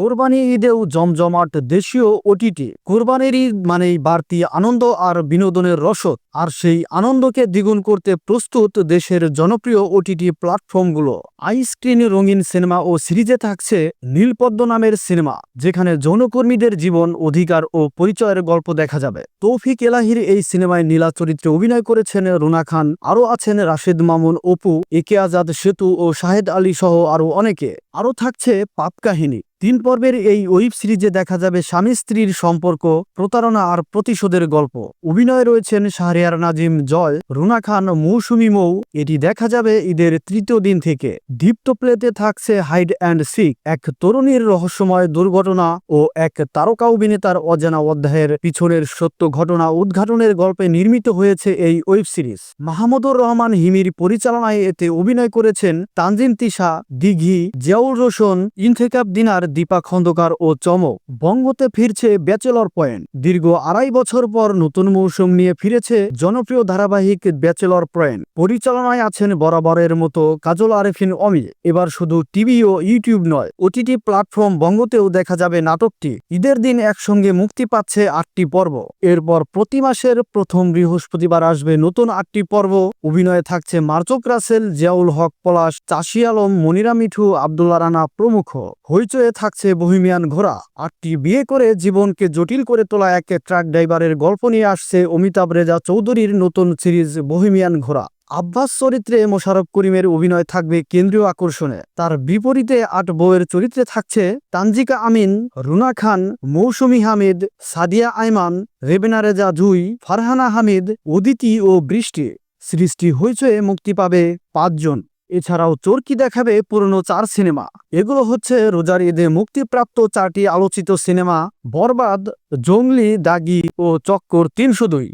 কোরবানি ঈদেও জমজমাট দেশীয় ওটিটি। কোরবানির ঈদ মানেই বাড়তি আনন্দ আর বিনোদনের রসদ, আর সেই আনন্দকে দ্বিগুণ করতে প্রস্তুত দেশের জনপ্রিয় ওটিটি প্ল্যাটফর্মগুলো। আইস্ক্রিনে রঙিন সিনেমা ও সিরিজে থাকছে নীলপদ্ম নামের সিনেমা, যেখানে যৌনকর্মীদের জীবন, অধিকার ও পরিচয়ের গল্প দেখা যাবে। তৌফিক এলাহির এই সিনেমায় নীলা চরিত্রে অভিনয় করেছেন রুনা খান, আরও আছেন রাশেদ মামুন অপু, একে আজাদ সেতু ও শাহেদ আলী সহ আরও অনেকে। আরও থাকছে পাপ কাহিনী। 3 পর্বের এই ওয়েব সিরিজে দেখা যাবে স্বামী স্ত্রীর সম্পর্ক, প্রতারণা আর প্রতিশোধের গল্প। অভিনয়ে রয়েছেন শাহরিয়ার নাজিম জয়, রুনা খান, মৌসুমী মৌ। এটি দেখা যাবে ঈদের 3য় দিন থেকে। দীপ্ত প্লেতে থাকছে হাইড অ্যান্ড সিক, এক তরুণীর রহস্যময় দুর্ঘটনা ও এক তারকা অভিনেতার অজানা অধ্যায়ের পিছনের সত্য ঘটনা উদ্ঘাটনের গল্পে নির্মিত হয়েছে এই ওয়েব সিরিজ। মাহমুদুর রহমান হিমির পরিচালনায় এতে অভিনয় করেছেন তানজিন তিশা, দিঘি, জিয়াউর রোশন, ইনতেখাব দিনার, দীপা খন্দকার ও চমক। বঙ্গতে ফিরছে ব্যাচেলর পয়েন্ট। দীর্ঘ 2.5 বছর পর নতুন মৌসুম নিয়ে ফিরেছে জনপ্রিয় ধারাবাহিক ব্যাচেলর পয়েন্ট। পরিচালনায় আছেন বরাবরের মতো কাজল আরেফিন অমি। এবার শুধু টিভি ও ইউটিউব নয়, ওটিটি প্ল্যাটফর্ম বঙ্গতেও দেখা যাবে নাটকটি। ঈদের দিন একসঙ্গে মুক্তি পাচ্ছে 8টি পর্ব। এরপর প্রতি মাসের প্রথম বৃহস্পতিবার আসবে নতুন 8টি পর্ব। অভিনয়ে থাকছে মার্জক রাসেল, জিয়াউল হক পলাশ, চাষি আলম, মনিরা মিঠু, আব্দুল্লাহ রানা প্রমুখ। হইচয়ে থাকছে বহিমিয়ান ঘোড়া। 8টি বিয়ে করে জীবনকে জটিল করে তোলা এক ট্রাক ড্রাইভারের গল্প নিয়ে আসছে অমিতাভ রেজা চৌধুরীর নতুন সিরিজ বহিমিয়ান ঘোড়া। আব্বাস চরিত্রে মোশাররফ করিমের অভিনয় থাকবে কেন্দ্রীয় আকর্ষণে। তার বিপরীতে 8 বউয়ের চরিত্রে থাকছে তানজিকা আমিন, রুনা খান, মৌসুমী হামিদ, সাদিয়া আইমান, রেবেনা রেজা জুই, ফারহানা হামিদ, অদিতি ও বৃষ্টি। সিরিজটি হইচয়ে মুক্তি পাবে 5 জন। এছাড়াও চরকি দেখাবে পুরনো 4 সিনেমা। এগুলো হচ্ছে রোজার ঈদে মুক্তিপ্রাপ্ত 4টি আলোচিত সিনেমা: বরবাদ, জঙ্গলি, দাগি ও চক্কর 302।